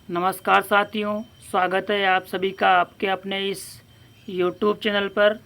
नमस्कार साथियों, स्वागत है आप सभी का आपके अपने इस YouTube चैनल पर।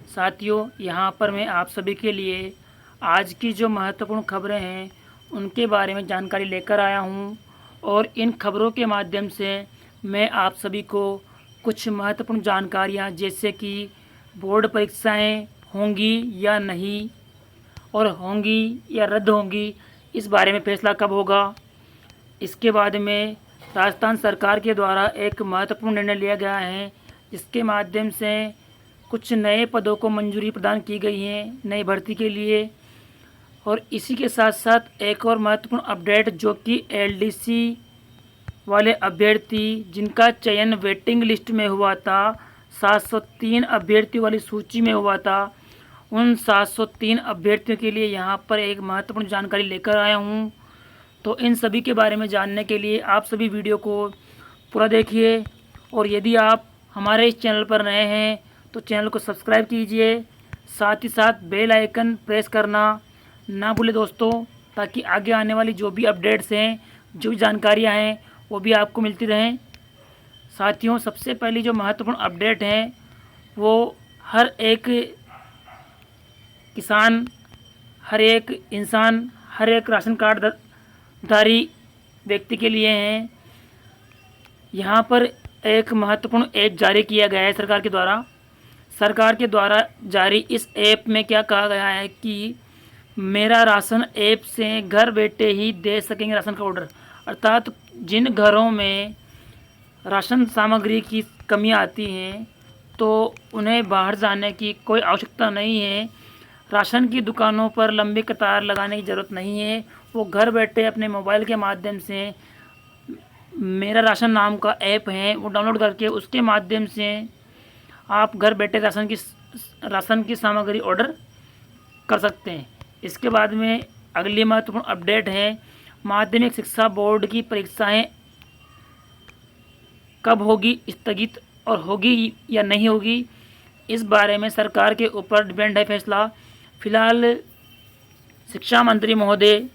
साथियों, यहाँ पर मैं आप सभी के लिए आज की जो महत्वपूर्ण खबरें हैं उनके बारे में जानकारी लेकर आया हूँ और इन खबरों के माध्यम से मैं आप सभी को कुछ महत्वपूर्ण जानकारियाँ जैसे कि बोर्ड परीक्षाएं होंगी या नहीं और होंगी या रद्द होंगी, इस बारे में फैसला कब होगा। इसके बाद में राजस्थान सरकार के द्वारा एक महत्वपूर्ण निर्णय लिया गया है जिसके माध्यम से कुछ नए पदों को मंजूरी प्रदान की गई है नई भर्ती के लिए। और इसी के साथ साथ एक और महत्वपूर्ण अपडेट जो कि एलडीसी वाले अभ्यर्थी जिनका चयन वेटिंग लिस्ट में हुआ था, 703 अभ्यर्थियों वाली सूची में हुआ था, उन 703 अभ्यर्थियों के लिए यहाँ पर एक महत्वपूर्ण जानकारी लेकर आया हूँ। तो इन सभी के बारे में जानने के लिए आप सभी वीडियो को पूरा देखिए और यदि आप हमारे इस चैनल पर नए हैं तो चैनल को सब्सक्राइब कीजिए, साथ ही साथ बेल आइकन प्रेस करना ना भूलें दोस्तों, ताकि आगे आने वाली जो भी अपडेट्स हैं, जो भी जानकारियां हैं वो भी आपको मिलती रहें। साथियों, सबसे पहली जो महत्वपूर्ण अपडेट है वो हर एक किसान, हर एक इंसान, हर एक राशन कार्ड धारी व्यक्ति के लिए हैं। यहाँ पर एक महत्वपूर्ण ऐप जारी किया गया है सरकार के द्वारा जारी इस ऐप में क्या कहा गया है कि मेरा राशन ऐप से घर बैठे ही दे सकेंगे राशन का ऑर्डर। अर्थात जिन घरों में राशन सामग्री की कमी आती हैं तो उन्हें बाहर जाने की कोई आवश्यकता नहीं है, राशन की दुकानों पर लंबी कतार लगाने की ज़रूरत नहीं है। वो घर बैठे अपने मोबाइल के माध्यम से मेरा राशन नाम का ऐप है वो डाउनलोड करके उसके माध्यम से आप घर बैठे राशन की सामग्री ऑर्डर कर सकते हैं। इसके बाद में अगली महत्वपूर्ण अपडेट है माध्यमिक शिक्षा बोर्ड की परीक्षाएं कब होगी स्थगित और होगी या नहीं होगी, इस बारे में सरकार के ऊपर डिपेंड है फैसला। फिलहाल शिक्षा मंत्री महोदय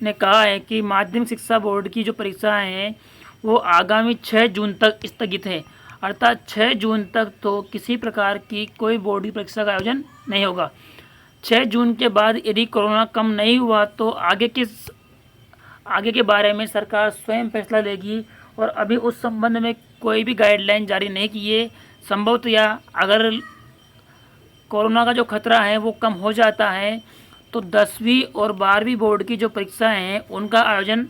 ने कहा है कि माध्यमिक शिक्षा बोर्ड की जो परीक्षाएं हैं वो आगामी 6 जून तक स्थगित है। अर्थात 6 जून तक तो किसी प्रकार की कोई बोर्ड की परीक्षा का आयोजन नहीं होगा। 6 जून के बाद यदि कोरोना कम नहीं हुआ तो आगे के बारे में सरकार स्वयं फैसला लेगी और अभी उस संबंध में कोई भी गाइडलाइन जारी नहीं की है। संभवतः या अगर कोरोना का जो खतरा है वो कम हो जाता है तो 10वीं और 12वीं बोर्ड की जो परीक्षाएं हैं उनका आयोजन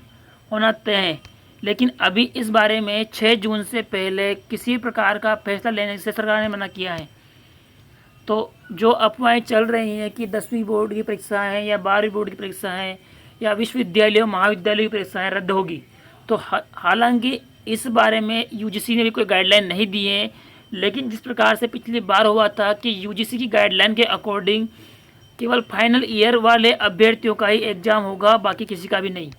होना तय है। लेकिन अभी इस बारे में 6 जून से पहले किसी प्रकार का फैसला लेने से सरकार ने मना किया है। तो जो अफवाहें चल रही हैं कि 10वीं बोर्ड की परीक्षाएं हैं या 12वीं बोर्ड की परीक्षाएं या विश्वविद्यालयों महाविद्यालयों की परीक्षाएं रद्द होगी, तो हालांकि इस बारे में यूजीसी ने भी कोई गाइडलाइन नहीं दी है, लेकिन जिस प्रकार से पिछली बार हुआ था कि यूजीसी की गाइडलाइन के अकॉर्डिंग केवल फाइनल ईयर वाले अभ्यर्थियों का ही एग्ज़ाम होगा, बाकी किसी का भी नहीं।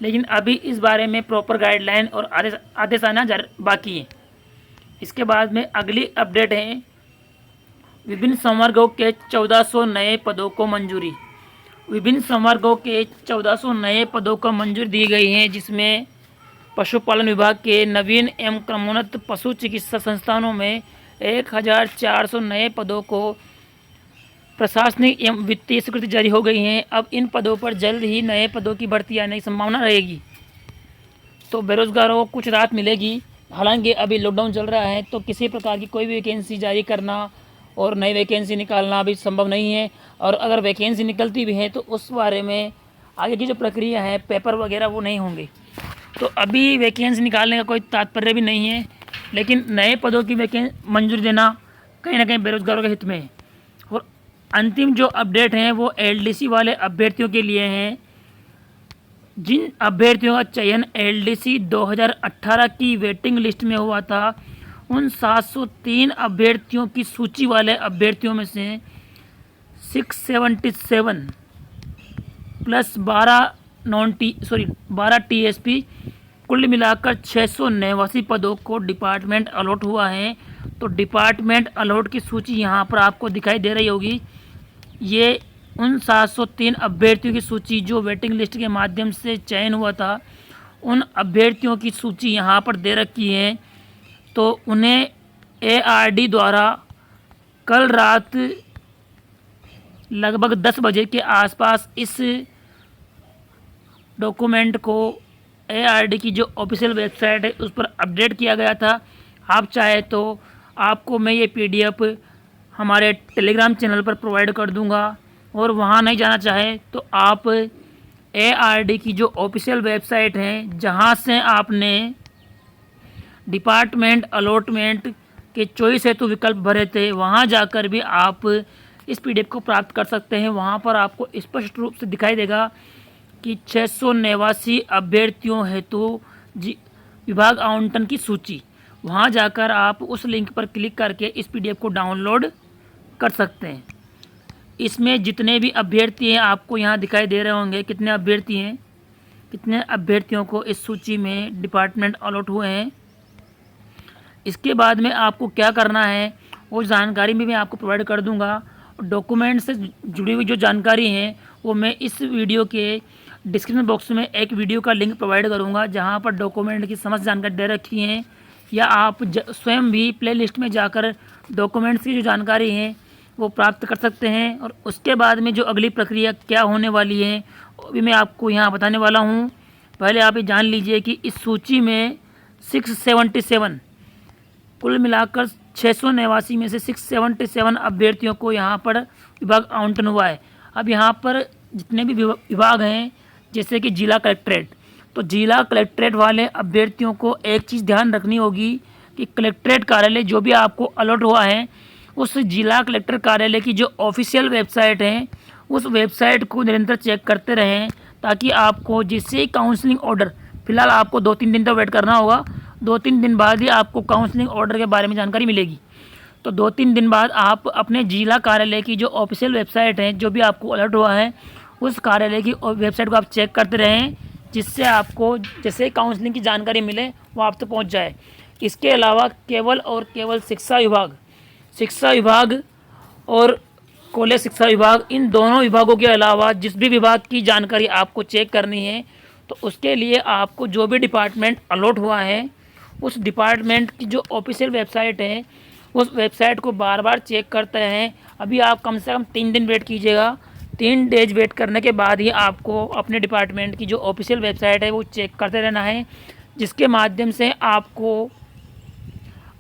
लेकिन अभी इस बारे में प्रॉपर गाइडलाइन और आदेश आना बाकी है। इसके बाद में अगली अपडेट है विभिन्न संवर्गों के 1400 नए पदों को मंजूरी। विभिन्न संवर्गों के 1400 नए पदों को मंजूरी दी गई है, जिसमें पशुपालन विभाग के नवीन एवं क्रमोन्नत पशु चिकित्सा संस्थानों में 1400 नए पदों को प्रशासनिक एवं वित्तीय स्वीकृति जारी हो गई है। अब इन पदों पर जल्द ही नए पदों की भर्ती आने की संभावना रहेगी, तो बेरोजगारों को कुछ राहत मिलेगी। हालांकि अभी लॉकडाउन चल रहा है तो किसी प्रकार की कोई भी वैकेंसी जारी करना और नई वैकेंसी निकालना अभी संभव नहीं है, और अगर वैकेंसी निकलती भी है तो उस बारे में आगे की जो प्रक्रिया है, पेपर वगैरह वो नहीं होंगे, तो अभी वैकेंसी निकालने का कोई तात्पर्य भी नहीं है। लेकिन नए पदों की मंजूरी देना कहीं ना कहीं बेरोजगारों के हित में है। और अंतिम जो अपडेट हैं वो एलडीसी वाले अभ्यर्थियों के लिए हैं। जिन अभ्यर्थियों का चयन एलडीसी 2018 की वेटिंग लिस्ट में हुआ था, उन 703 अभ्यर्थियों की सूची वाले अभ्यर्थियों में से 677 प्लस 12 टीएसपी कुल मिलाकर 689 पदों को डिपार्टमेंट अलॉट हुआ है। तो डिपार्टमेंट अलॉट की सूची यहाँ पर आपको दिखाई दे रही होगी। ये उन 703 अभ्यर्थियों की सूची जो वेटिंग लिस्ट के माध्यम से चयन हुआ था उन अभ्यर्थियों की सूची यहाँ पर दे रखी है। तो उन्हें ARD द्वारा कल रात लगभग 10 बजे के आसपास इस डॉक्यूमेंट को ARD की जो ऑफिशियल वेबसाइट है उस पर अपडेट किया गया था। आप चाहे तो आपको मैं ये PDF हमारे टेलीग्राम चैनल पर प्रोवाइड कर दूंगा, और वहाँ नहीं जाना चाहे तो आप ARD की जो ऑफिशियल वेबसाइट है जहाँ से आपने डिपार्टमेंट अलॉटमेंट के चॉइस हेतु विकल्प भरे थे, वहाँ जाकर भी आप इस PDF को प्राप्त कर सकते हैं। वहाँ पर आपको स्पष्ट रूप से दिखाई देगा कि 689 अभ्यर्थियों हेतु विभाग आवंटन की सूची। वहाँ जाकर आप उस लिंक पर क्लिक करके इस PDF को डाउनलोड कर सकते हैं। इसमें जितने भी अभ्यर्थी हैं आपको यहाँ दिखाई दे रहे होंगे कितने अभ्यर्थी हैं, कितने अभ्यर्थियों को इस सूची में डिपार्टमेंट अलॉट हुए हैं। इसके बाद में आपको क्या करना है वो जानकारी भी मैं आपको प्रोवाइड कर दूंगा। डॉक्यूमेंट से जुड़ी हुई जो जानकारी है वो मैं इस वीडियो के डिस्क्रिप्शन बॉक्स में एक वीडियो का लिंक प्रोवाइड करूंगा जहां पर डॉक्यूमेंट की समस्त जानकारी दे रखी है, या आप स्वयं भी प्लेलिस्ट में जाकर डॉक्यूमेंट्स की जो जानकारी है वो प्राप्त कर सकते हैं। और उसके बाद में जो अगली प्रक्रिया क्या होने वाली है वो भी मैं आपको यहाँ बताने वाला हूँ। पहले आप ये जान लीजिए कि इस सूची में 677 कुल मिलाकर 689 में से 677 अभ्यर्थियों को यहाँ पर विभाग आवंटन हुआ है। अब यहाँ पर जितने भी विभाग हैं जैसे कि जिला कलेक्ट्रेट, तो जिला कलेक्ट्रेट वाले अभ्यर्थियों को एक चीज़ ध्यान रखनी होगी कि कलेक्ट्रेट कार्यालय जो भी आपको अलॉट हुआ है उस जिला कलेक्टर कार्यालय की जो ऑफिशियल वेबसाइट है उस वेबसाइट को निरंतर चेक करते रहें, ताकि आपको जिससे काउंसलिंग ऑर्डर, फिलहाल आपको 2-3 दिन तक वेट करना होगा, 2-3 दिन बाद ही आपको काउंसलिंग ऑर्डर के बारे में जानकारी मिलेगी। तो 2-3 दिन बाद आप अपने जिला कार्यालय की जो ऑफिशियल वेबसाइट है जो भी आपको अलर्ट हुआ है उस कार्यालय की वेबसाइट को आप चेक करते रहें, जिससे आपको जैसे काउंसलिंग की जानकारी मिले वो आप तक पहुँच जाए। इसके अलावा केवल और केवल शिक्षा विभाग और कॉलेज शिक्षा विभाग, इन दोनों विभागों के अलावा जिस भी विभाग की जानकारी आपको चेक करनी है तो उसके लिए आपको जो भी डिपार्टमेंट अलॉट हुआ है उस डिपार्टमेंट की जो ऑफिशियल वेबसाइट है उस वेबसाइट को बार बार चेक करते हैं। अभी आप कम से कम 3 दिन वेट कीजिएगा। 3 डेज वेट करने के बाद ही आपको अपने डिपार्टमेंट की जो ऑफिशियल वेबसाइट है वो चेक करते रहना है, जिसके माध्यम से आपको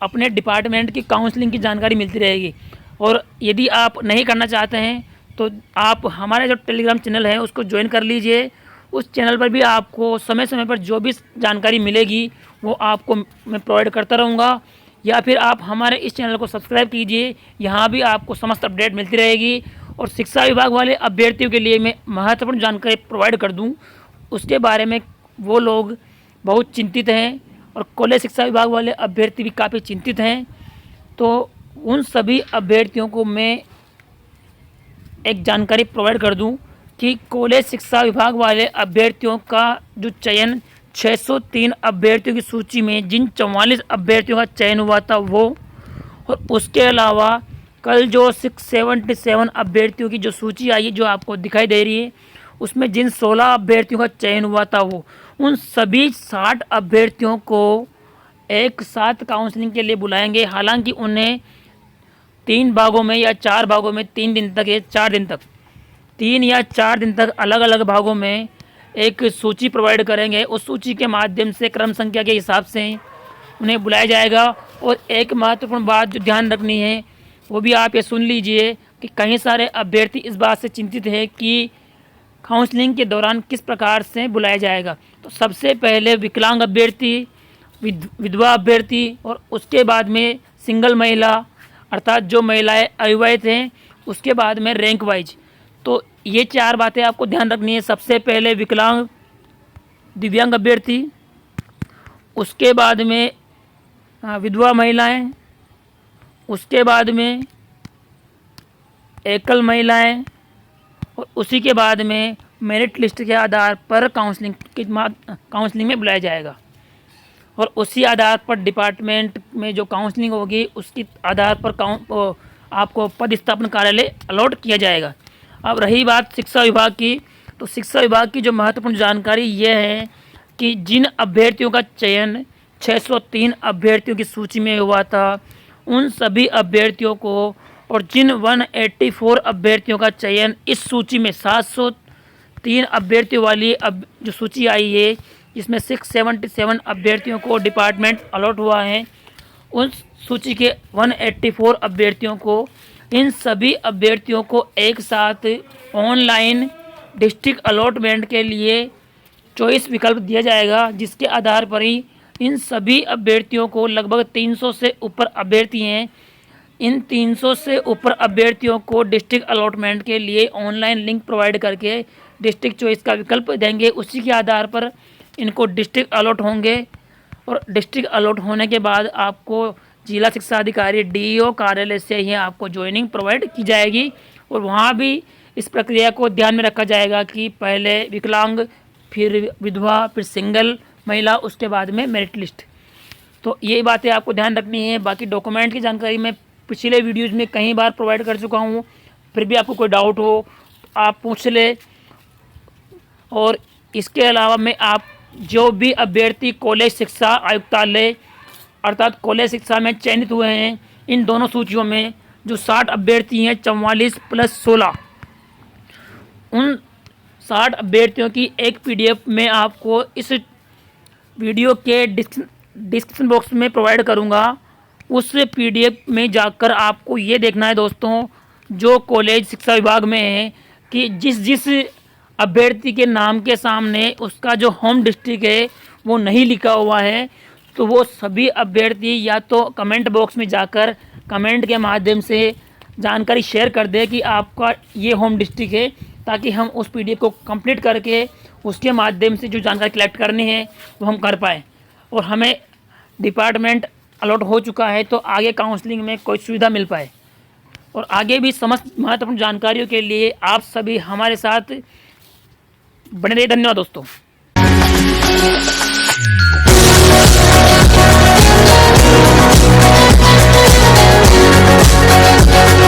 अपने डिपार्टमेंट की काउंसलिंग की जानकारी मिलती रहेगी। और यदि आप नहीं करना चाहते हैं तो आप हमारे जो टेलीग्राम चैनल है उसको ज्वाइन कर लीजिए। उस चैनल पर भी आपको समय समय पर जो भी जानकारी मिलेगी वो आपको मैं प्रोवाइड करता रहूँगा, या फिर आप हमारे इस चैनल को सब्सक्राइब कीजिए, यहाँ भी आपको समस्त अपडेट मिलती रहेगी। और शिक्षा विभाग वाले अभ्यर्थियों के लिए मैं महत्वपूर्ण जानकारी प्रोवाइड कर दूँ, उसके बारे में वो लोग बहुत चिंतित हैं, और कॉलेज शिक्षा विभाग वाले अभ्यर्थी भी काफ़ी चिंतित हैं। तो उन सभी अभ्यर्थियों को मैं एक जानकारी प्रोवाइड कर दूं कि कॉलेज शिक्षा विभाग वाले अभ्यर्थियों का जो चयन 603 अभ्यर्थियों की सूची में जिन 44 अभ्यर्थियों का चयन हुआ था वो, और उसके अलावा कल जो 677 अभ्यर्थियों की जो सूची आई है जो आपको दिखाई दे रही है उसमें जिन 16 अभ्यर्थियों का चयन हुआ था वो, उन सभी 60 अभ्यर्थियों को एक साथ काउंसलिंग के लिए बुलाएंगे। हालांकि उन्हें 3 भागों में या 4 भागों में 3 दिन तक या 4 दिन तक 3 या 4 दिन तक अलग अलग भागों में एक सूची प्रोवाइड करेंगे। उस सूची के माध्यम से क्रम संख्या के हिसाब से उन्हें बुलाया जाएगा। और एक महत्वपूर्ण बात जो ध्यान रखनी है वो भी आप ये सुन लीजिए कि कई सारे अभ्यर्थी इस बात से चिंतित है कि काउंसलिंग के दौरान किस प्रकार से बुलाया जाएगा। तो सबसे पहले विकलांग अभ्यर्थी, विधवा अभ्यर्थी, और उसके बाद में सिंगल महिला अर्थात जो महिलाएं अविवाहित हैं, उसके बाद में रैंक वाइज। तो ये 4 बातें आपको ध्यान रखनी है। सबसे पहले विकलांग दिव्यांग अभ्यर्थी, उसके बाद में विधवा महिलाएं, उसके बाद में एकल महिलाएं, और उसी के बाद में मेरिट लिस्ट के आधार पर काउंसलिंग में बुलाया जाएगा। और उसी आधार पर डिपार्टमेंट में जो काउंसलिंग होगी उसके आधार पर आपको पद स्थापन कार्यालय अलॉट किया जाएगा। अब रही बात शिक्षा विभाग की, तो शिक्षा विभाग की जो महत्वपूर्ण जानकारी ये है कि जिन अभ्यर्थियों का चयन 603 अभ्यर्थियों की सूची में हुआ था, उन सभी अभ्यर्थियों को, और जिन 184 अभ्यर्थियों का चयन इस सूची में 703 अभ्यर्थियों वाली अब जो सूची आई है, जिसमें 677 अभ्यर्थियों को डिपार्टमेंट अलॉट हुआ है, उन सूची के 184 अभ्यर्थियों को, इन सभी अभ्यर्थियों को एक साथ ऑनलाइन डिस्ट्रिक्ट अलॉटमेंट के लिए चॉइस विकल्प दिया जाएगा, जिसके आधार पर ही इन सभी अभ्यर्थियों को, लगभग 300 से ऊपर अभ्यर्थी हैं, इन 300 से ऊपर अभ्यर्थियों को डिस्ट्रिक्ट अलॉटमेंट के लिए ऑनलाइन लिंक प्रोवाइड करके डिस्ट्रिक्ट चॉइस का विकल्प देंगे। उसी के आधार पर इनको डिस्ट्रिक्ट अलॉट होंगे, और डिस्ट्रिक्ट अलॉट होने के बाद आपको जिला शिक्षा अधिकारी DEO कार्यालय से ही आपको ज्वाइनिंग प्रोवाइड की जाएगी। और वहाँ भी इस प्रक्रिया को ध्यान में रखा जाएगा कि पहले विकलांग, फिर विधवा, फिर सिंगल महिला, उसके बाद में मेरिट लिस्ट। तो ये बातें आपको ध्यान रखनी है। बाकी डॉक्यूमेंट की जानकारी मैं पिछले वीडियोज़ में कई बार प्रोवाइड कर चुका हूँ, फिर भी आपको कोई डाउट हो आप पूछ ले। और इसके अलावा मैं आप जो भी अभ्यर्थी कॉलेज शिक्षा आयुक्तालय अर्थात कॉलेज शिक्षा में चयनित हुए हैं, इन दोनों सूचियों में जो 60 अभ्यर्थी हैं, 44 + 16, उन 60 अभ्यर्थियों की एक PDF मैं आपको इस वीडियो के डिस्क्रिप्शन बॉक्स में प्रोवाइड करूंगा। उस PDF में जाकर आपको ये देखना है दोस्तों, जो कॉलेज शिक्षा विभाग में है, कि जिस अभ्यर्थी के नाम के सामने उसका जो होम डिस्ट्रिक्ट है वो नहीं लिखा हुआ है, तो वो सभी अभ्यर्थी या तो कमेंट बॉक्स में जाकर कमेंट के माध्यम से जानकारी शेयर कर दे कि आपका ये होम डिस्ट्रिक्ट है, ताकि हम उस PDF को कंप्लीट करके उसके माध्यम से जो जानकारी कलेक्ट करनी है वो हम कर पाएँ, और हमें डिपार्टमेंट अलॉट हो चुका है तो आगे काउंसलिंग में कोई सुविधा मिल पाए। और आगे भी समस्त महत्वपूर्ण जानकारियों के लिए आप सभी हमारे साथ बने रहिए। धन्यवाद दोस्तों।